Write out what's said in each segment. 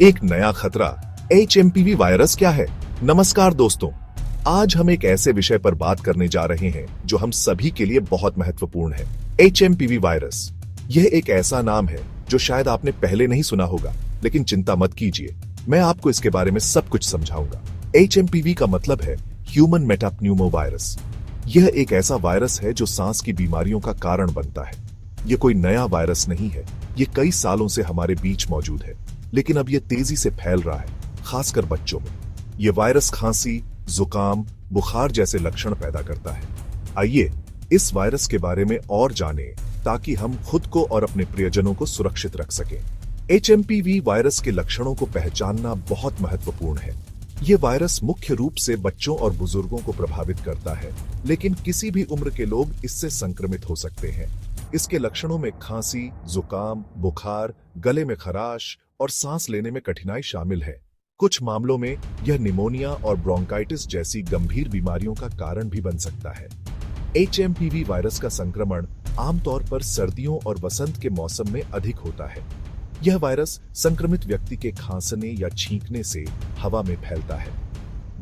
एक नया खतरा, HMPV वायरस क्या है? नमस्कार दोस्तों, आज हम एक ऐसे विषय पर बात करने जा रहे हैं जो हम सभी के लिए बहुत महत्वपूर्ण है। HMPV virus. यह एक ऐसा नाम है जो शायद आपने पहले नहीं सुना होगा, लेकिन चिंता मत कीजिए, मैं आपको इसके बारे में सब कुछ समझाऊंगा। HMPV का मतलब है ह्यूमन मेटाप्न्यूमो वायरस। यह एक ऐसा वायरस है जो सांस की बीमारियों का कारण बनता है। यह कोई नया वायरस नहीं है, ये कई सालों से हमारे बीच मौजूद है, लेकिन अब यह तेजी से फैल रहा है, खासकर बच्चों में। यह वायरस खांसी, जुकाम, बुखार जैसे लक्षण पैदा करता है। आइए इस वायरस के बारे में और जानें ताकि हम खुद को और अपने प्रियजनों को सुरक्षित रख सकें। HMPV वायरस के लक्षणों को पहचानना बहुत महत्वपूर्ण है। यह वायरस मुख्य रूप से बच्चों और बुजुर्गों को प्रभावित करता है, लेकिन किसी भी उम्र के लोग इससे संक्रमित हो सकते हैं। इसके लक्षणों में खांसी, जुकाम, बुखार, गले में खराश और सांस लेने में कठिनाई शामिल है। कुछ मामलों में यह निमोनिया और ब्रोंकाइटिस जैसी गंभीर बीमारियों का कारण भी बन सकता है। HMPV वायरस का संक्रमण आमतौर पर सर्दियों और वसंत के मौसम में अधिक होता है। यह वायरस संक्रमित व्यक्ति के खांसने या छींकने से हवा में फैलता है।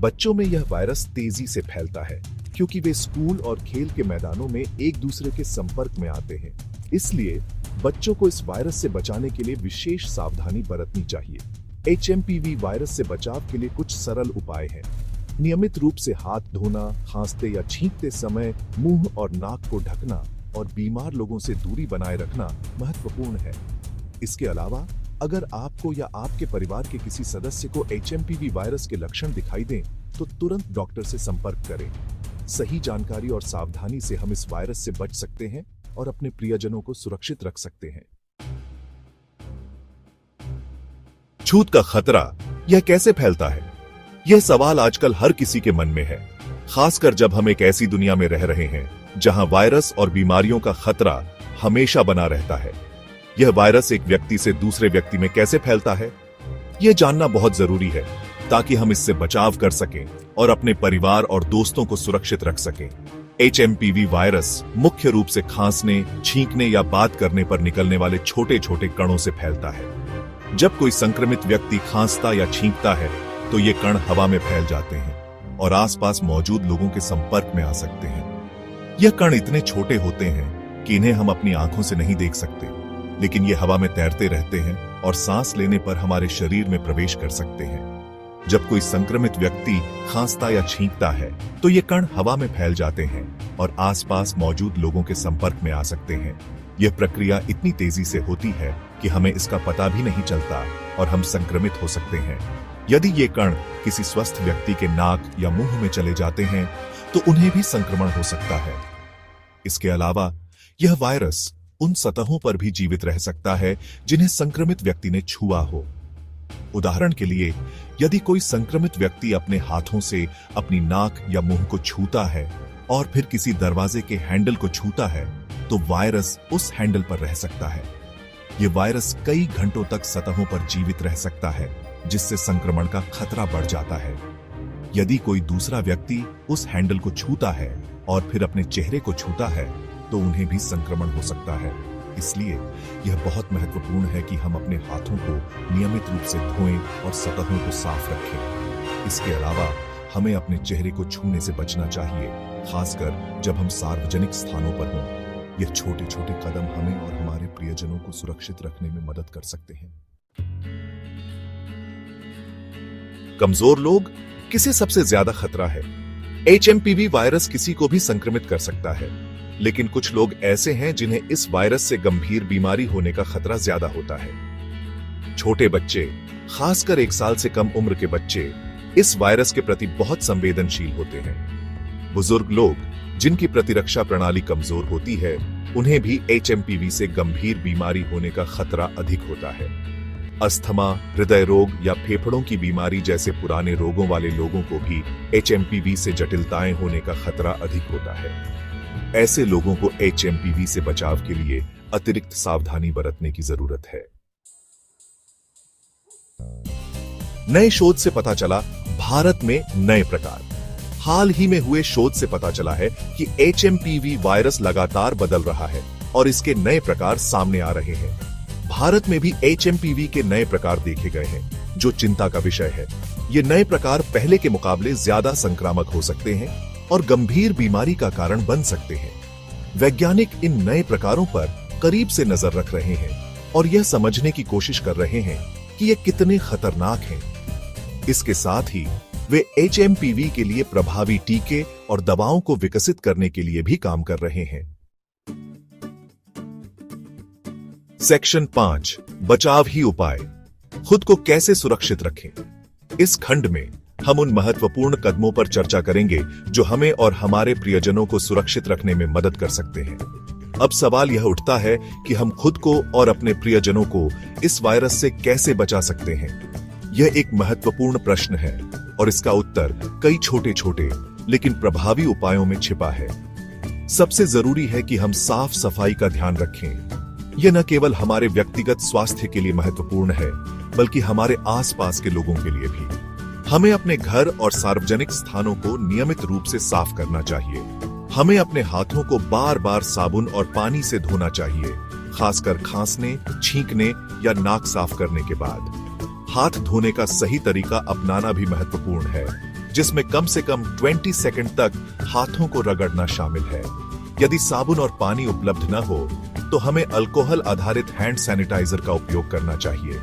बच्चों में यह वायरस तेजी से फैलता है क्योंकि वे स्कूल और खेल के मैदानों में एक दूसरे के संपर्क में आते हैं। इसलिए बच्चों को इस वायरस से बचाने के लिए विशेष सावधानी बरतनी चाहिए। HMPV वायरस से बचाव के लिए कुछ सरल उपाय हैं। नियमित रूप से हाथ धोना, खांसते या छींकते समय मुंह और नाक को ढकना और बीमार लोगों से दूरी बनाए रखना महत्वपूर्ण है। इसके अलावा अगर आपको या आपके परिवार के किसी सदस्य को HMPV वायरस के लक्षण दिखाई दें, तो तुरंत डॉक्टर से संपर्क करें। सही जानकारी और सावधानी से हम इस वायरस से बच सकते हैं और अपने प्रियजनों को सुरक्षित रख सकते हैं। छूत का खतरा, यह कैसे फैलता है? यह सवाल आजकल हर किसी के मन में है, खासकर जब हम एक ऐसी दुनिया में रह रहे हैं जहां वायरस और बीमारियों का खतरा हमेशा बना रहता है। यह वायरस एक व्यक्ति से दूसरे व्यक्ति में कैसे फैलता है, यह जानना बहुत जरूरी है ताकि हम इससे बचाव कर सकें और अपने परिवार और दोस्तों को सुरक्षित रख सकें। HMPV वायरस मुख्य रूप से खांसने, छींकने या बात करने पर निकलने वाले छोटे छोटे कणों से फैलता है। जब कोई संक्रमित व्यक्ति खांसता या छींकता है, तो ये कण हवा में फैल जाते हैं और आसपास मौजूद लोगों के संपर्क में आ सकते हैं। यह कण इतने छोटे होते हैं कि इन्हें हम अपनी आंखों से नहीं देख सकते, लेकिन ये हवा में तैरते रहते हैं और सांस लेने पर हमारे शरीर में प्रवेश कर सकते हैं। जब कोई संक्रमित व्यक्ति खांसता या छींकता है, तो ये कण हवा में फैल जाते हैं और आसपास मौजूद लोगों के संपर्क में आ सकते हैं। यह प्रक्रिया इतनी तेजी से होती है कि हमें इसका पता भी नहीं चलता और हम संक्रमित हो सकते हैं। यदि ये कण किसी स्वस्थ व्यक्ति के नाक या मुंह में चले जाते हैं, तो उन्हें भी संक्रमण हो सकता है। इसके अलावा यह वायरस उन सतहों पर भी जीवित रह सकता है जिन्हें संक्रमित व्यक्ति ने छुआ हो। उदाहरण के लिए, यदि कोई संक्रमित व्यक्ति अपने हाथों से अपनी नाक या मुंह को छूता है और फिर किसी दरवाजे के हैंडल को छूता है, तो वायरस उस हैंडल पर रह सकता है। यह वायरस कई घंटों तक सतहों पर जीवित रह सकता है, जिससे संक्रमण का खतरा बढ़ जाता है। यदि कोई दूसरा व्यक्ति उस हैंडल को छूता है और फिर अपने चेहरे को छूता है, तो उन्हें भी संक्रमण हो सकता है। इसलिए यह बहुत महत्वपूर्ण है कि हम अपने हाथों को नियमित रूप से धोएं और सतहों को साफ रखें। इसके अलावा हमें अपने चेहरे को छूने से बचना चाहिए, खासकर जब हम सार्वजनिक स्थानों पर हों। यह छोटे छोटे कदम हमें और हमारे प्रियजनों को सुरक्षित रखने में मदद कर सकते हैं। कमजोर लोग, किसे सबसे ज्यादा खतरा है? HMPV वायरस किसी को भी संक्रमित कर सकता है, लेकिन कुछ लोग ऐसे हैं जिन्हें इस वायरस से गंभीर बीमारी होने का खतरा ज्यादा होता है। छोटे बच्चे, खासकर 1 साल से कम उम्र के बच्चे, इस वायरस के प्रति बहुत संवेदनशील होते हैं। बुजुर्ग लोग, जिनकी प्रतिरक्षा प्रणाली कमजोर होती है, उन्हें भी HMPV से गंभीर बीमारी होने का खतरा अधिक होता है। अस्थमा, हृदय रोग या फेफड़ों की बीमारी जैसे पुराने रोगों वाले लोगों को भी HMPV से जटिलताएं होने का खतरा अधिक होता है। ऐसे लोगों को HMPV से बचाव के लिए अतिरिक्त सावधानी बरतने की जरूरत है। नए शोध से पता चला, भारत में नए प्रकार। हाल ही में हुए शोध से पता चला है कि HMPV वायरस लगातार बदल रहा है और इसके नए प्रकार सामने आ रहे हैं। भारत में भी HMPV के नए प्रकार देखे गए हैं। जो चिंता का विषय है। ये नए प्रकार पहले के मुकाबले ज्यादा संक्रामक हो सकते हैं और गंभीर बीमारी का कारण बन सकते हैं। वैज्ञानिक इन नए प्रकारों पर करीब से नजर रख रहे हैं और यह समझने की कोशिश कर रहे हैं कि ये कितने खतरनाक हैं। इसके साथ ही वे HMPV के लिए प्रभावी टीके और दवाओं को विकसित करने के लिए भी काम कर रहे हैं। सेक्शन 5, बचाव ही उपाय। खुद को कैसे सुरक्षित रखें। इस खंड में हम उन महत्वपूर्ण कदमों पर चर्चा करेंगे जो हमें और हमारे प्रियजनों को सुरक्षित रखने में मदद कर सकते हैं। अब सवाल यह उठता है कि हम खुद को और अपने प्रियजनों को इस वायरस से कैसे बचा सकते हैं। यह एक महत्वपूर्ण प्रश्न है और इसका उत्तर कई छोटे छोटे लेकिन प्रभावी उपायों में छिपा है। सबसे जरूरी है कि हम साफ सफाई का ध्यान रखें। यह न केवल हमारे व्यक्तिगत स्वास्थ्य के लिए महत्वपूर्ण है, बल्कि हमारे आसपास के लोगों के लिए भी। हमें अपने घर और सार्वजनिक स्थानों को नियमित रूप से साफ करना चाहिए। हमें अपने हाथों को बार बार साबुन और पानी से धोना चाहिए, खासकर खांसने, छींकने या नाक साफ करने के बाद। हाथ धोने का सही तरीका अपनाना भी महत्वपूर्ण है, जिसमें कम से कम 20 सेकंड तक हाथों को रगड़ना शामिल है। यदि साबुन और पानी उपलब्ध न हो तो हमें अल्कोहल आधारित हैंड सैनिटाइजर का उपयोग करना चाहिए।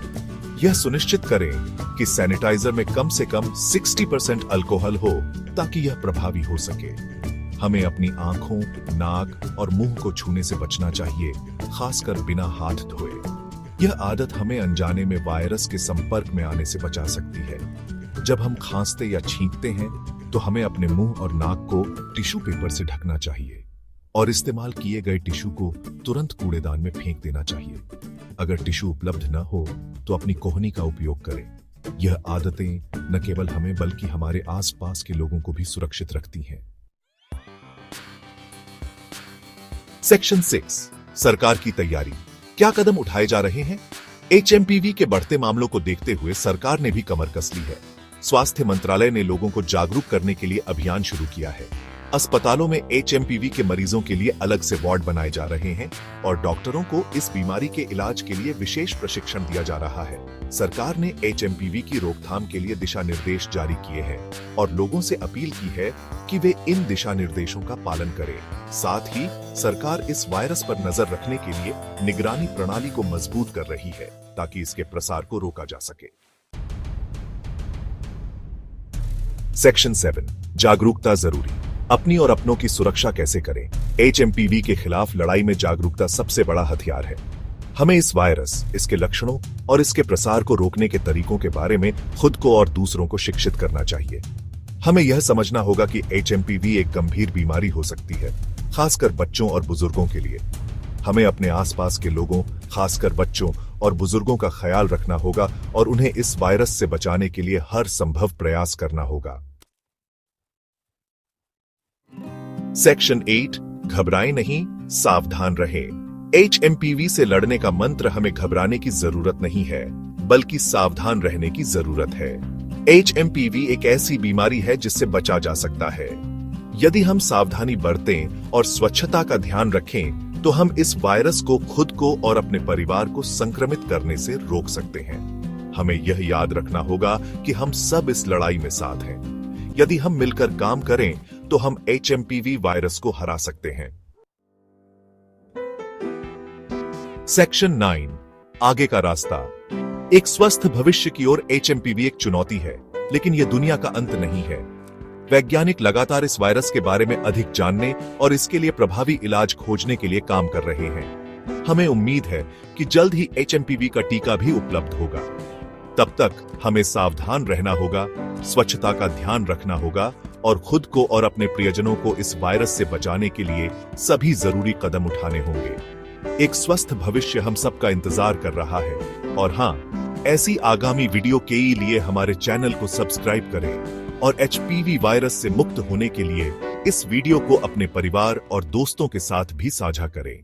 यह सुनिश्चित करें कि सैनिटाइजर में कम से कम 60% अल्कोहल हो ताकि यह प्रभावी हो सके। हमें अपनी आंखों, नाक और मुंह को छूने से बचना चाहिए, खासकर बिना हाथ धोए। यह आदत हमें अनजाने में वायरस के संपर्क में आने से बचा सकती है। जब हम खांसते या छींकते हैं तो हमें अपने मुंह और नाक को टिश्यू पेपर से ढकना चाहिए और इस्तेमाल किए गए टिश्यू को तुरंत कूड़ेदान में फेंक देना चाहिए। अगर टिश्यू उपलब्ध न हो तो अपनी कोहनी का उपयोग करें। यह आदतें न केवल हमें बल्कि हमारे आसपास के लोगों को भी सुरक्षित रखती हैं। सेक्शन 6, सरकार की तैयारी। क्या कदम उठाए जा रहे हैं? HMPV के बढ़ते मामलों को देखते हुए सरकार ने भी कमर कस ली है। स्वास्थ्य मंत्रालय ने लोगों को जागरूक करने के लिए अभियान शुरू किया है। अस्पतालों में HMPV के मरीजों के लिए अलग से वार्ड बनाए जा रहे हैं और डॉक्टरों को इस बीमारी के इलाज के लिए विशेष प्रशिक्षण दिया जा रहा है। सरकार ने HMPV की रोकथाम के लिए दिशा निर्देश जारी किए हैं और लोगों से अपील की है कि वे इन दिशा निर्देशों का पालन करें। साथ ही सरकार इस वायरस पर नजर रखने के लिए निगरानी प्रणाली को मजबूत कर रही है ताकि इसके प्रसार को रोका जा सके। सेक्शन 7, जागरूकता जरूरी। अपनी और अपनों की सुरक्षा कैसे करें? HMPV के खिलाफ लड़ाई में जागरूकता सबसे बड़ा हथियार है। हमें इस वायरस, इसके लक्षणों और इसके प्रसार को रोकने के तरीकों के बारे में खुद को और दूसरों को शिक्षित करना चाहिए। हमें यह समझना होगा कि HMPV एक गंभीर बीमारी हो सकती है, खासकर बच्चों और बुजुर्गों के लिए। हमें अपने आसपास के लोगों, खासकर बच्चों और बुजुर्गों का ख्याल रखना होगा और उन्हें इस वायरस से बचाने के लिए हर संभव प्रयास करना होगा। सेक्शन 8, घबराएं नहीं, सावधान रहें। HMPV से लड़ने का मंत्र हमें घबराने की जरूरत नहीं है, बल्कि सावधान रहने की जरूरत है। HMPV एक ऐसी बीमारी है जिससे बचा जा सकता है। यदि हम सावधानी बरतें और स्वच्छता का ध्यान रखें तो हम इस वायरस को खुद को और अपने परिवार को संक्रमित करने से रोक सकते हैं। हमें यह याद रखना होगा कि हम सब इस लड़ाई में साथ हैं। यदि हम मिलकर काम करें तो हम HMPV वायरस को हरा सकते हैं। सेक्शन 9, आगे का रास्ता। एक स्वस्थ भविष्य की ओर HMPV एक चुनौती है, लेकिन यह दुनिया का अंत नहीं है। वैज्ञानिक लगातार इस वायरस के बारे में अधिक जानने और इसके लिए प्रभावी इलाज खोजने के लिए काम कर रहे हैं। हमें उम्मीद है कि जल्द ही HMPV का टीका भी उपलब्ध होगा। तब तक हमें सावधान रहना होगा, स्वच्छता का ध्यान रखना होगा और खुद को और अपने प्रियजनों को इस वायरस से बचाने के लिए सभी जरूरी कदम उठाने होंगे। एक स्वस्थ भविष्य हम सबका इंतजार कर रहा है। और हां, ऐसी आगामी वीडियो के लिए हमारे चैनल को सब्सक्राइब करें और HPV वायरस से मुक्त होने के लिए इस वीडियो को अपने परिवार और दोस्तों के साथ भी साझा करें।